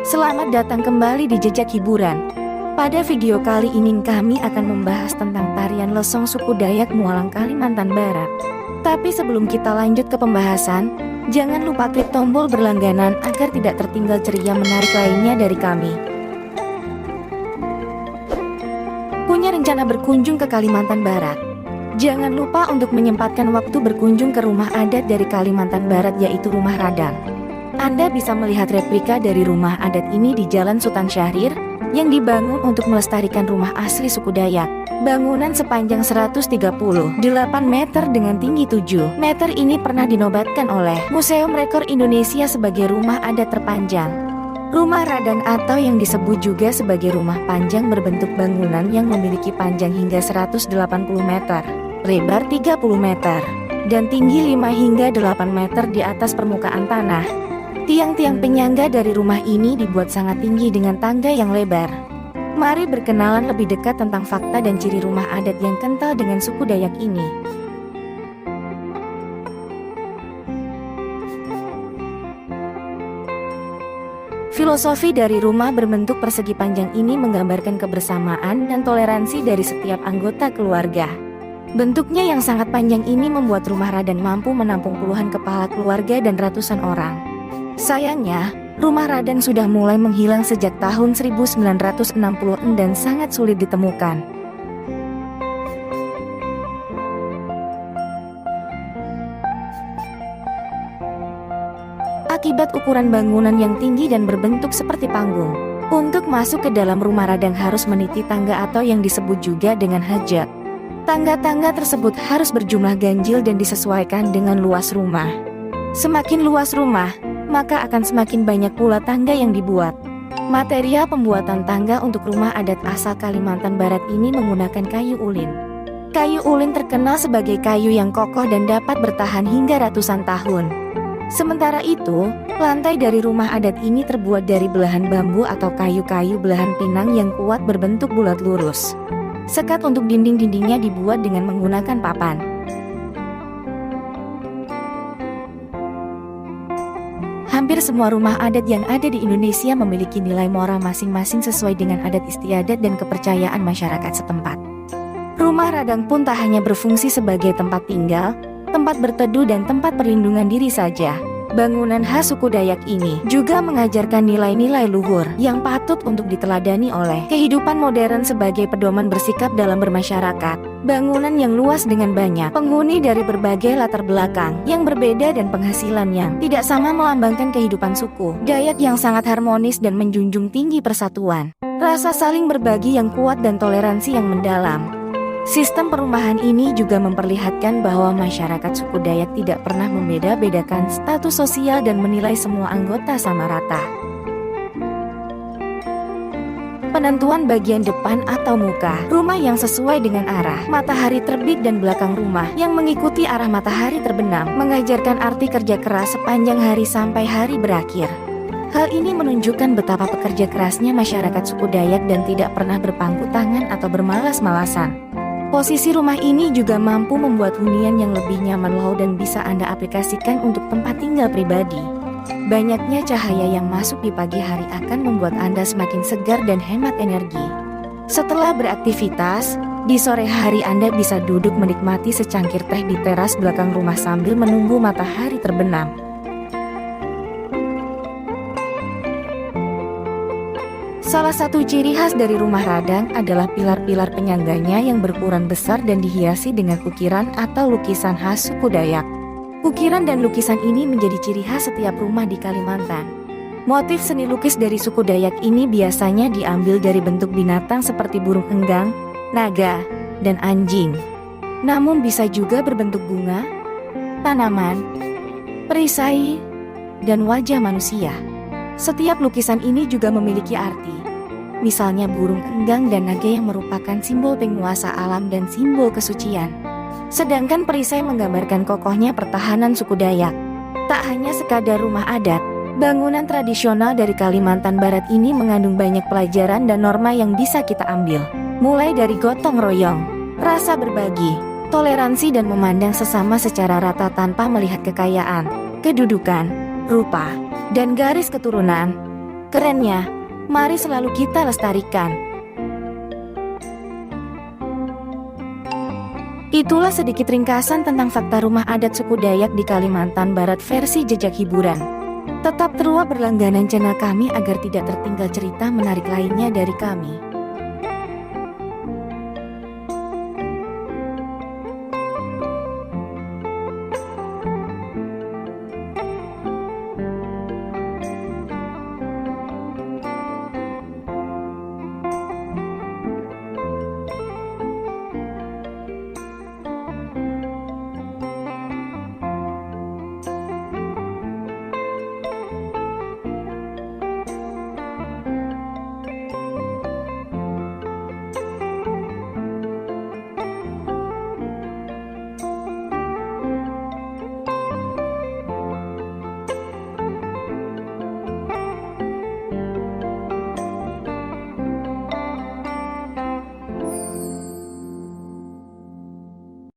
Selamat datang kembali di Jejak Hiburan. Pada video kali ini kami akan membahas tentang tarian lesong suku Dayak Mualang Kalimantan Barat. Tapi sebelum kita lanjut ke pembahasan, jangan lupa klik tombol berlangganan agar tidak tertinggal ceria menarik lainnya dari kami. Punya rencana berkunjung ke Kalimantan Barat? Jangan lupa untuk menyempatkan waktu berkunjung ke rumah adat dari Kalimantan Barat, yaitu Rumah Radang. Anda bisa melihat replika dari rumah adat ini di Jalan Sultan Syahrir yang dibangun untuk melestarikan rumah asli suku Dayak. Bangunan sepanjang 138 meter dengan tinggi 7 meter ini pernah dinobatkan oleh Museum Rekor Indonesia sebagai rumah adat terpanjang. Rumah Radang atau yang disebut juga sebagai rumah panjang berbentuk bangunan yang memiliki panjang hingga 180 meter, lebar 30 meter, dan tinggi 5 hingga 8 meter di atas permukaan tanah. Tiang-tiang penyangga dari rumah ini dibuat sangat tinggi dengan tangga yang lebar. Mari berkenalan lebih dekat tentang fakta dan ciri rumah adat yang kental dengan suku Dayak ini. Filosofi dari rumah berbentuk persegi panjang ini menggambarkan kebersamaan dan toleransi dari setiap anggota keluarga. Bentuknya yang sangat panjang ini membuat rumah Radang mampu menampung puluhan kepala keluarga dan ratusan orang. Sayangnya, rumah Radang sudah mulai menghilang sejak tahun 1960 dan sangat sulit ditemukan. Akibat ukuran bangunan yang tinggi dan berbentuk seperti panggung, untuk masuk ke dalam rumah Radang harus meniti tangga atau yang disebut juga dengan hajat. Tangga-tangga tersebut harus berjumlah ganjil dan disesuaikan dengan luas rumah. Semakin luas rumah, maka akan semakin banyak pula tangga yang dibuat. Material pembuatan tangga untuk rumah adat asal Kalimantan Barat ini menggunakan kayu ulin. Kayu ulin terkenal sebagai kayu yang kokoh dan dapat bertahan hingga ratusan tahun. Sementara itu, lantai dari rumah adat ini terbuat dari belahan bambu atau kayu-kayu belahan pinang yang kuat berbentuk bulat lurus. Sekat untuk dinding-dindingnya dibuat dengan menggunakan papan. Hampir semua rumah adat yang ada di Indonesia memiliki nilai moral masing-masing sesuai dengan adat istiadat dan kepercayaan masyarakat setempat. Rumah Radang pun tak hanya berfungsi sebagai tempat tinggal, tempat berteduh dan tempat perlindungan diri saja. Bangunan khas suku Dayak ini juga mengajarkan nilai-nilai luhur yang patut untuk diteladani oleh kehidupan modern sebagai pedoman bersikap dalam bermasyarakat. Bangunan yang luas dengan banyak penghuni dari berbagai latar belakang yang berbeda dan penghasilan yang tidak sama melambangkan kehidupan suku Dayak yang sangat harmonis dan menjunjung tinggi persatuan, rasa saling berbagi yang kuat dan toleransi yang mendalam. Sistem perumahan ini juga memperlihatkan bahwa masyarakat suku Dayak tidak pernah membeda-bedakan status sosial dan menilai semua anggota sama rata. Penentuan bagian depan atau muka rumah yang sesuai dengan arah matahari terbit dan belakang rumah yang mengikuti arah matahari terbenam mengajarkan arti kerja keras sepanjang hari sampai hari berakhir. Hal ini menunjukkan betapa pekerja kerasnya masyarakat suku Dayak dan tidak pernah berpangku tangan atau bermalas-malasan. Posisi rumah ini juga mampu membuat hunian yang lebih nyaman dan bisa Anda aplikasikan untuk tempat tinggal pribadi. Banyaknya cahaya yang masuk di pagi hari akan membuat Anda semakin segar dan hemat energi. Setelah beraktivitas, di sore hari Anda bisa duduk menikmati secangkir teh di teras belakang rumah sambil menunggu matahari terbenam. Salah satu ciri khas dari rumah Radang adalah pilar-pilar penyangganya yang berukuran besar dan dihiasi dengan ukiran atau lukisan khas suku Dayak. Ukiran dan lukisan ini menjadi ciri khas setiap rumah di Kalimantan. Motif seni lukis dari suku Dayak ini biasanya diambil dari bentuk binatang seperti burung enggang, naga, dan anjing. Namun bisa juga berbentuk bunga, tanaman, perisai, dan wajah manusia. Setiap lukisan ini juga memiliki arti. Misalnya burung enggang dan naga yang merupakan simbol penguasa alam dan simbol kesucian. Sedangkan perisai menggambarkan kokohnya pertahanan suku Dayak. Tak hanya sekadar rumah adat, bangunan tradisional dari Kalimantan Barat ini mengandung banyak pelajaran dan norma yang bisa kita ambil. Mulai dari gotong royong, rasa berbagi, toleransi dan memandang sesama secara rata tanpa melihat kekayaan, kedudukan, rupa, dan garis keturunan. Kerennya, mari selalu kita lestarikan. Itulah sedikit ringkasan tentang fakta rumah adat suku Dayak di Kalimantan Barat versi Jejak Hiburan. Tetap terus berlangganan channel kami agar tidak tertinggal cerita menarik lainnya dari kami.